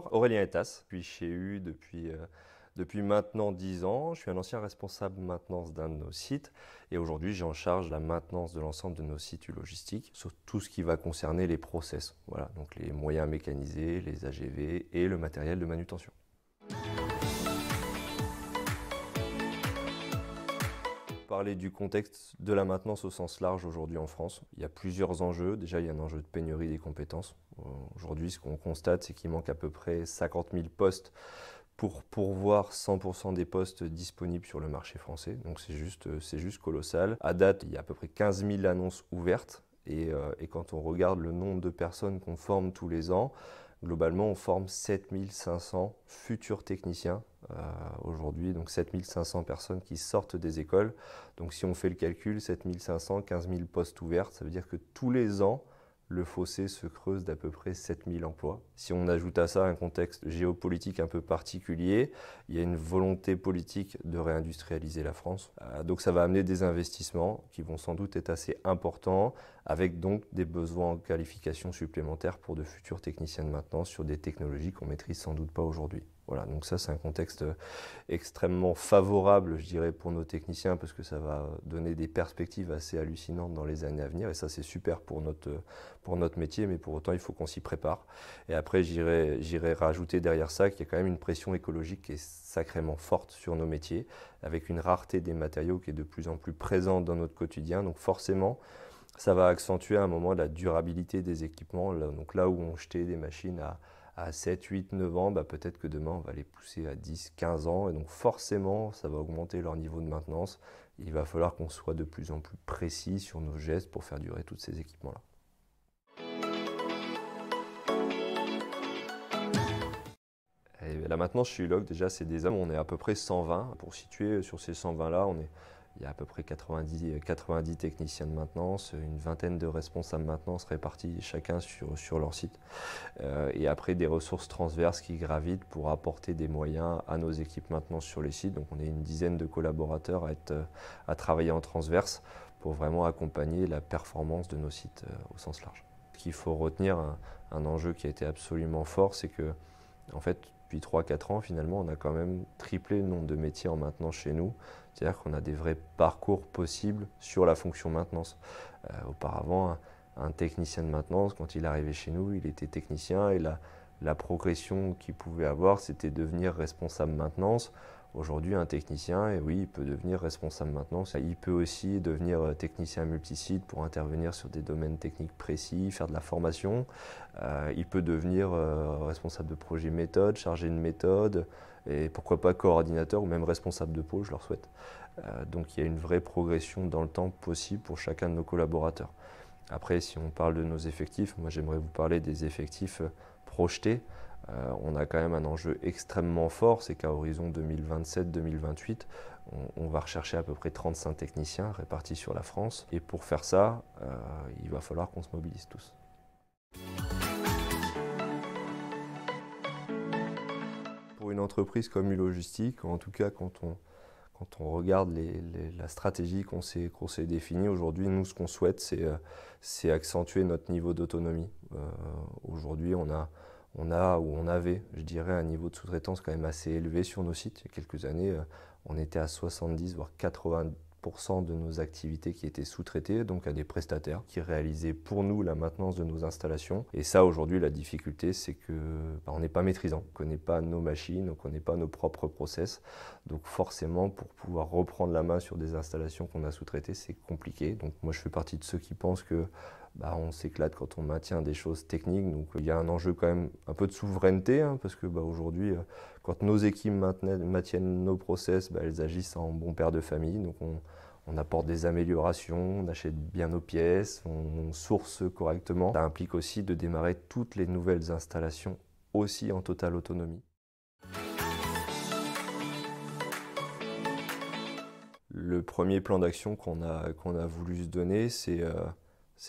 Bonjour, Aurélien Etas, je suis chez U depuis maintenant 10 ans. Je suis un ancien responsable maintenance d'un de nos sites et aujourd'hui j'ai en charge la maintenance de l'ensemble de nos sites logistiques sur tout ce qui va concerner les process. Voilà, donc les moyens mécanisés, les AGV et le matériel de manutention. Parler du contexte de la maintenance au sens large aujourd'hui en France. Il y a plusieurs enjeux. Déjà, il y a un enjeu de pénurie des compétences. Aujourd'hui, ce qu'on constate, c'est qu'il manque à peu près 50 000 postes pour pourvoir 100% des postes disponibles sur le marché français. Donc c'est juste colossal. À date, il y a à peu près 15 000 annonces ouvertes. Et quand on regarde le nombre de personnes qu'on forme tous les ans, globalement, on forme 7500 futurs techniciens aujourd'hui, donc 7500 personnes qui sortent des écoles. Donc si on fait le calcul, 7500, 15 000 postes ouverts, ça veut dire que tous les ans, le fossé se creuse d'à peu près 7000 emplois. Si on ajoute à ça un contexte géopolitique un peu particulier, il y a une volonté politique de réindustrialiser la France. Donc ça va amener des investissements qui vont sans doute être assez importants, avec donc des besoins en qualification supplémentaires pour de futurs techniciens de maintenance sur des technologies qu'on maîtrise sans doute pas aujourd'hui. Voilà, donc ça c'est un contexte extrêmement favorable, je dirais, pour nos techniciens parce que ça va donner des perspectives assez hallucinantes dans les années à venir et ça c'est super pour notre métier, mais pour autant il faut qu'on s'y prépare. Et après j'irai rajouter derrière ça qu'il y a quand même une pression écologique qui est sacrément forte sur nos métiers, avec une rareté des matériaux qui est de plus en plus présente dans notre quotidien, donc forcément ça va accentuer à un moment la durabilité des équipements. Donc là où on jetait des machines à 7, 8, 9 ans, bah peut-être que demain on va les pousser à 10, 15 ans. Et donc forcément, ça va augmenter leur niveau de maintenance. Il va falloir qu'on soit de plus en plus précis sur nos gestes pour faire durer tous ces équipements-là. Et là maintenant, chez Ulog, déjà, c'est des hommes. On est à peu près 120. Pour situer sur ces 120-là, il y a à peu près 90 techniciens de maintenance, une vingtaine de responsables maintenance répartis chacun sur leur site. Et après des ressources transverses qui gravitent pour apporter des moyens à nos équipes maintenance sur les sites. Donc on est une dizaine de collaborateurs à travailler en transverse pour vraiment accompagner la performance de nos sites au sens large. Ce qu'il faut retenir, un enjeu qui a été absolument fort, c'est que en fait, depuis 3-4 ans, finalement, on a quand même triplé le nombre de métiers en maintenance chez nous. C'est-à-dire qu'on a des vrais parcours possibles sur la fonction maintenance. Auparavant, un technicien de maintenance, quand il arrivait chez nous, il était technicien et la progression qu'il pouvait avoir, c'était devenir responsable maintenance. Aujourd'hui, un technicien, et oui, il peut devenir responsable maintenance. Il peut aussi devenir technicien multisite pour intervenir sur des domaines techniques précis, faire de la formation. Il peut devenir responsable de projet méthode, chargé de méthode, et pourquoi pas coordinateur ou même responsable de pôle, je leur souhaite. Donc il y a une vraie progression dans le temps possible pour chacun de nos collaborateurs. Après, si on parle de nos effectifs, moi j'aimerais vous parler des effectifs projetés. On a quand même un enjeu extrêmement fort, c'est qu'à horizon 2027-2028, on va rechercher à peu près 35 techniciens répartis sur la France. Et pour faire ça, il va falloir qu'on se mobilise tous. Pour une entreprise comme U-Logistique, en tout cas quand on regarde la stratégie qu'on s'est définie aujourd'hui, nous ce qu'on souhaite c'est accentuer notre niveau d'autonomie. Aujourd'hui on avait, je dirais, un niveau de sous-traitance quand même assez élevé sur nos sites. Il y a quelques années, on était à 70 voire 80% de nos activités qui étaient sous-traitées, donc à des prestataires qui réalisaient pour nous la maintenance de nos installations. Et ça, aujourd'hui, la difficulté, c'est que on n'est pas maîtrisant, on ne connaît pas nos machines, on ne connaît pas nos propres process. Donc forcément, pour pouvoir reprendre la main sur des installations qu'on a sous-traitées, c'est compliqué. Donc moi, je fais partie de ceux qui pensent que on s'éclate quand on maintient des choses techniques. Donc il y a un enjeu quand même un peu de souveraineté, hein, parce que aujourd'hui, quand nos équipes maintiennent nos process, elles agissent en bon père de famille. Donc on apporte des améliorations, on achète bien nos pièces, on source correctement. Ça implique aussi de démarrer toutes les nouvelles installations aussi en totale autonomie. Le premier plan d'action qu'on a voulu se donner, c'est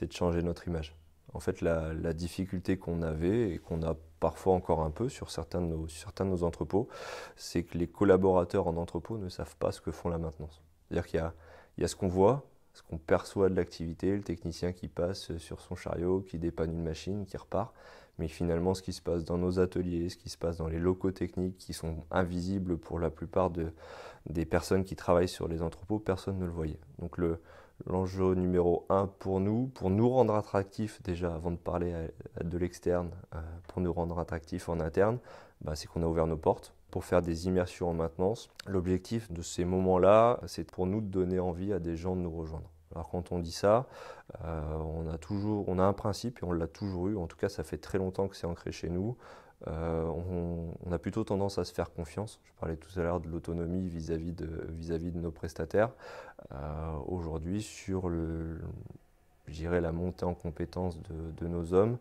de changer notre image. En fait, la difficulté qu'on avait et qu'on a parfois encore un peu sur certains de nos entrepôts, c'est que les collaborateurs en entrepôt ne savent pas ce que font la maintenance. C'est-à-dire qu'il y a ce qu'on voit, ce qu'on perçoit de l'activité, le technicien qui passe sur son chariot, qui dépanne une machine, qui repart, mais finalement ce qui se passe dans nos ateliers, ce qui se passe dans les locaux techniques qui sont invisibles pour la plupart des personnes qui travaillent sur les entrepôts, personne ne le voyait. Donc l'enjeu numéro un pour nous rendre attractifs déjà avant de parler de l'externe, pour nous rendre attractifs en interne, c'est qu'on a ouvert nos portes pour faire des immersions en maintenance. L'objectif de ces moments-là, c'est pour nous de donner envie à des gens de nous rejoindre. Alors quand on dit ça, on a un principe et on l'a toujours eu, en tout cas ça fait très longtemps que c'est ancré chez nous. On a plutôt tendance à se faire confiance. Je parlais tout à l'heure de l'autonomie vis-à-vis de nos prestataires. Aujourd'hui, sur je dirais la montée en compétences de nos hommes,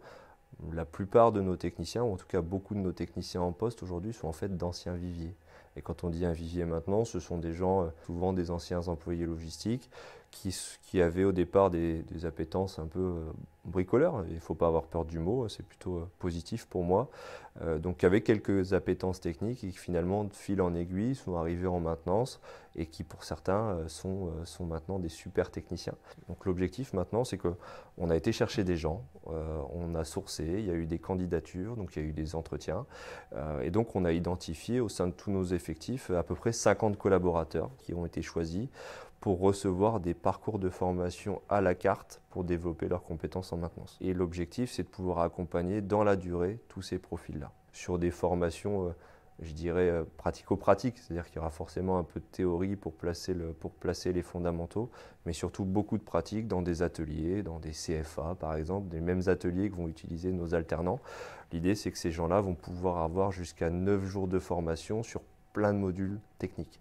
la plupart de nos techniciens, ou en tout cas beaucoup de nos techniciens en poste aujourd'hui, sont en fait d'anciens viviers. Et quand on dit un vivier maintenant, ce sont des gens, souvent des anciens employés logistiques, qui avaient au départ des appétences un peu bricoleurs. Il ne faut pas avoir peur du mot, c'est plutôt positif pour moi. Donc avec quelques appétences techniques et qui finalement, de fil en aiguille, sont arrivés en maintenance et qui pour certains sont maintenant des super techniciens. Donc l'objectif maintenant, c'est qu'on a été chercher des gens, on a sourcé, il y a eu des candidatures, donc il y a eu des entretiens. Et donc on a identifié au sein de tous nos effectifs à peu près 50 collaborateurs qui ont été choisis pour recevoir des parcours de formation à la carte pour développer leurs compétences en maintenance. Et l'objectif, c'est de pouvoir accompagner dans la durée tous ces profils-là. Sur des formations, je dirais, pratico-pratiques, c'est-à-dire qu'il y aura forcément un peu de théorie pour placer les fondamentaux, mais surtout beaucoup de pratiques dans des ateliers, dans des CFA par exemple, des mêmes ateliers que vont utiliser nos alternants. L'idée, c'est que ces gens-là vont pouvoir avoir jusqu'à 9 jours de formation sur plein de modules techniques.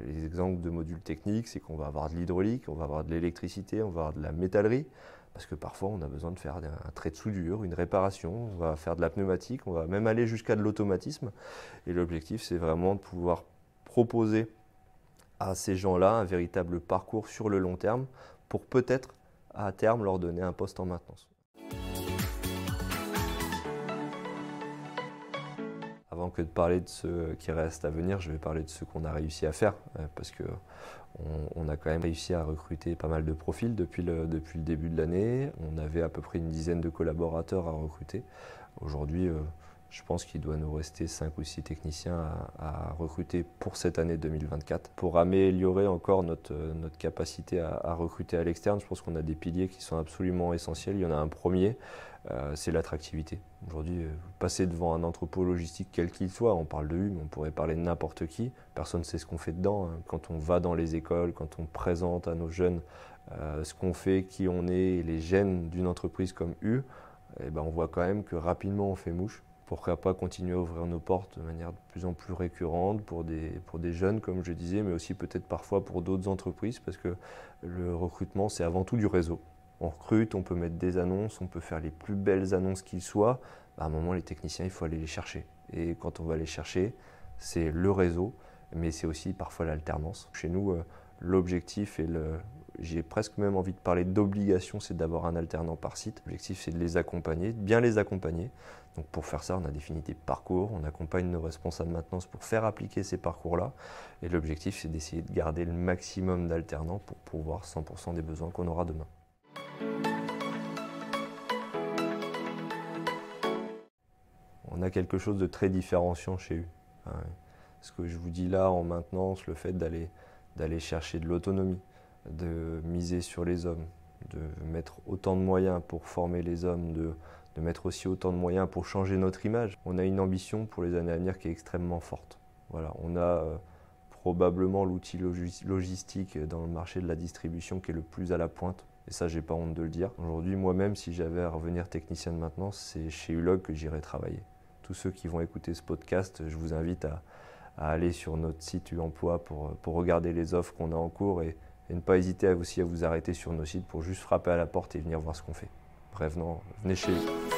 Les exemples de modules techniques, c'est qu'on va avoir de l'hydraulique, on va avoir de l'électricité, on va avoir de la métallerie, parce que parfois on a besoin de faire un trait de soudure, une réparation, on va faire de la pneumatique, on va même aller jusqu'à de l'automatisme. Et l'objectif, c'est vraiment de pouvoir proposer à ces gens-là un véritable parcours sur le long terme pour peut-être à terme leur donner un poste en maintenance. Avant que de parler de ce qui reste à venir, je vais parler de ce qu'on a réussi à faire, parce qu'on a quand même réussi à recruter pas mal de profils depuis le début de l'année. On avait à peu près une dizaine de collaborateurs à recruter. Aujourd'hui, je pense qu'il doit nous rester 5 ou 6 techniciens à recruter pour cette année 2024. Pour améliorer encore notre capacité à recruter à l'externe, je pense qu'on a des piliers qui sont absolument essentiels. Il y en a un premier, c'est l'attractivité. Aujourd'hui, passer devant un entrepôt logistique quel qu'il soit, on parle de U, mais on pourrait parler de n'importe qui, personne ne sait ce qu'on fait dedans. Quand on va dans les écoles, quand on présente à nos jeunes ce qu'on fait, qui on est, les gènes d'une entreprise comme U, on voit quand même que rapidement on fait mouche. Pourquoi pas continuer à ouvrir nos portes de manière de plus en plus récurrente pour des jeunes, comme je disais, mais aussi peut-être parfois pour d'autres entreprises, parce que le recrutement, c'est avant tout du réseau. On recrute, on peut mettre des annonces, on peut faire les plus belles annonces qu'il soit. À un moment, les techniciens, il faut aller les chercher. Et quand on va les chercher, c'est le réseau, mais c'est aussi parfois l'alternance. Chez nous, l'objectif et j'ai presque même envie de parler d'obligation, c'est d'avoir un alternant par site. L'objectif, c'est de les accompagner, de bien les accompagner. Donc pour faire ça, on a défini des parcours, on accompagne nos responsables maintenance pour faire appliquer ces parcours-là. Et l'objectif, c'est d'essayer de garder le maximum d'alternants pour pouvoir 100% des besoins qu'on aura demain. On a quelque chose de très différenciant chez eux. Ce que je vous dis là en maintenance, le fait d'aller chercher de l'autonomie, de miser sur les hommes, de mettre autant de moyens pour former les hommes, de mettre aussi autant de moyens pour changer notre image. On a une ambition pour les années à venir qui est extrêmement forte. Voilà, on a probablement l'outil logistique dans le marché de la distribution qui est le plus à la pointe. Et ça, j'ai pas honte de le dire. Aujourd'hui, moi-même, si j'avais à revenir technicien de maintenance, c'est chez Ulog que j'irais travailler. Tous ceux qui vont écouter ce podcast, je vous invite à aller sur notre site U-Emploi pour regarder les offres qu'on a en cours et ne pas hésiter aussi à vous arrêter sur nos sites pour juste frapper à la porte et venir voir ce qu'on fait. Bref, venez chez nous.